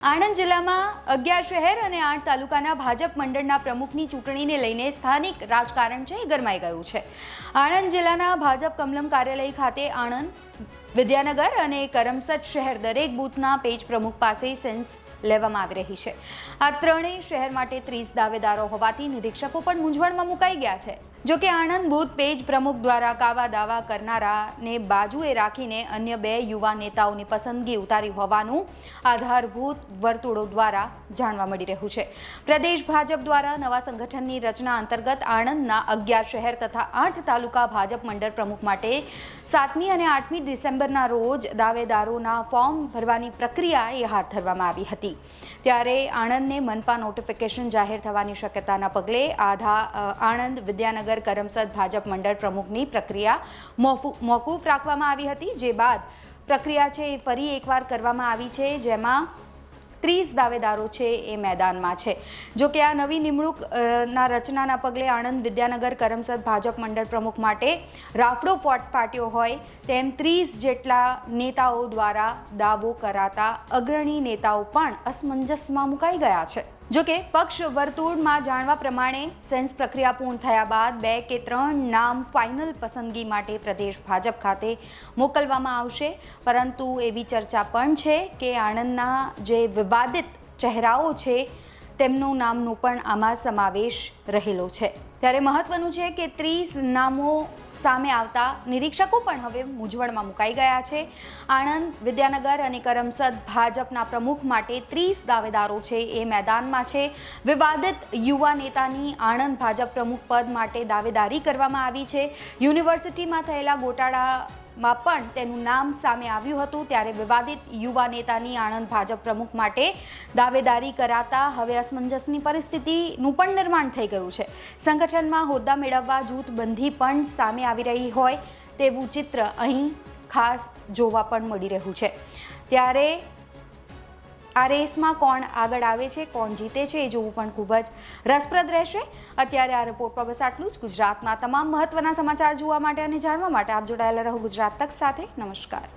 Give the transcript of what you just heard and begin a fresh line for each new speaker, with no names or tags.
આણંદ જિલ્લામાં 11 શહેર અને 8 તાલુકાના ભાજપ મંડળના પ્રમુખની ચૂંટણીને લઈને સ્થાનિક રાજકારણ ગરમાઈ ગયું છે। આણંદ જિલ્લાના ભાજપ કમલમ કાર્યાલય ખાતે આણંદ, વિદ્યાનગર અને કરમસદ શહેર દરેક બૂથના પેજ પ્રમુખ પાસે સેન્સ લેવામાં આવી રહી છે। આ ત્રણેય શહેર માટે 30 દાવેદારો હોવાથી નિરીક્ષકો પણ મૂંઝવણમાં મુકાઈ ગયા છે। જો કે આણંદ બૂથ પેજ પ્રમુખ દ્વારા કાવા દાવા કરનારાને બાજુએ રાખીને અન્ય 2 યુવા નેતાઓની પસંદગી ઉતારી હોવાનું આધારભૂત વર્તુળો દ્વારા જાણવા મળી રહ્યું છે। પ્રદેશ ભાજપ દ્વારા નવા સંગઠનની રચના અંતર્ગત આણંદના 11 શહેર તથા 8 તાલુકા ભાજપ મંડળ પ્રમુખ માટે 7મી અને 8મી ડિસેમ્બરના રોજ દાવેદારોના ફોર્મ ભરવાની પ્રક્રિયા હાથ ધરવામાં આવી હતી। ત્યારે આણંદને મનપા નોટિફિકેશન જાહેર થવાની શક્યતાના પગલે આણંદ, વિદ્યાનગર, કરમસદ ભાજપ મંડળ પ્રમુખની પ્રક્રિયા મોકૂફ રાખવામાં આવી હતી। જે બાદ પ્રક્રિયા એ ફરી એકવાર કરવામાં આવી છે, જેમાં 30 દાવેદારો એ મેદાનમાં છે। જો કે આ નવી નિમણૂકના રચનાના પગલે આણંદ, વિદ્યાનગર, કરમસદ ભાજપ મંડળ પ્રમુખ માટે રાફડો ફાટ્યો હોય તેમ 30 જેટલા નેતાઓ દ્વારા દાવો કરાતા અગ્રણી નેતાઓ પણ અસમંજસમાં મુકાઈ ગયા છે। જો કે પક્ષ વર્તુળમાં જાણવા પ્રમાણે સેન્સ પ્રક્રિયા પૂર્ણ થયા બાદ 2 કે 3 નામ ફાઇનલ પસંદગી માટે પ્રદેશ ભાજપ ખાતે મોકલવામાં આવશે, પરંતુ એવી ચર્ચા પણ છે કે આણંદના જે વિવાદિત ચહેરાઓ છે તેમનું નામનો પણ આમાં સમાવેશ રહેલો છે। ત્યારે મહત્વનું છે કે 30 નામો સામે આવતા નિરીક્ષકો પણ હવે મૂંઝવણમાં મુકાઈ ગયા છે। આણંદ, વિદ્યાનગર અને કરમસદ ભાજપના પ્રમુખ માટે 30 દાવેદારો એ મેદાનમાં છે। વિવાદિત યુવા નેતાની આણંદ ભાજપ પ્રમુખ પદ માટે દાવેદારી કરવામાં આવી છે। યુનિવર્સિટીમાં થયેલા ગોટાળામાં પણ તેનું નામ સામે આવ્યું હતું। ત્યારે વિવાદિત યુવા નેતાની આણંદ ભાજપ પ્રમુખ માટે દાવેદારી કરાતા હવે અસમંજસની પરિસ્થિતિનું પણ નિર્માણ થઈ ગયું છે। સંગઠનમાં હોદ્દા મેળવવા જૂથબંધી પણ સામે આવી રહી હોય તેવું ચિત્ર અહીં ખાસ જોવા પણ મળી રહ્યું છે। ત્યારે આ રેસમાં કોણ આગળ આવે છે, કોણ જીતે છે એ જોવું પણ ખૂબ જ રસપ્રદ રહેશે। અત્યારે આ રિપોર્ટ પર બસ આટલું જ। ગુજરાતના તમામ મહત્વના સમાચાર જોવા માટે અને જાણવા માટે આપ જોડાયેલા રહો ગુજરાત તક સાથે। નમસ્કાર।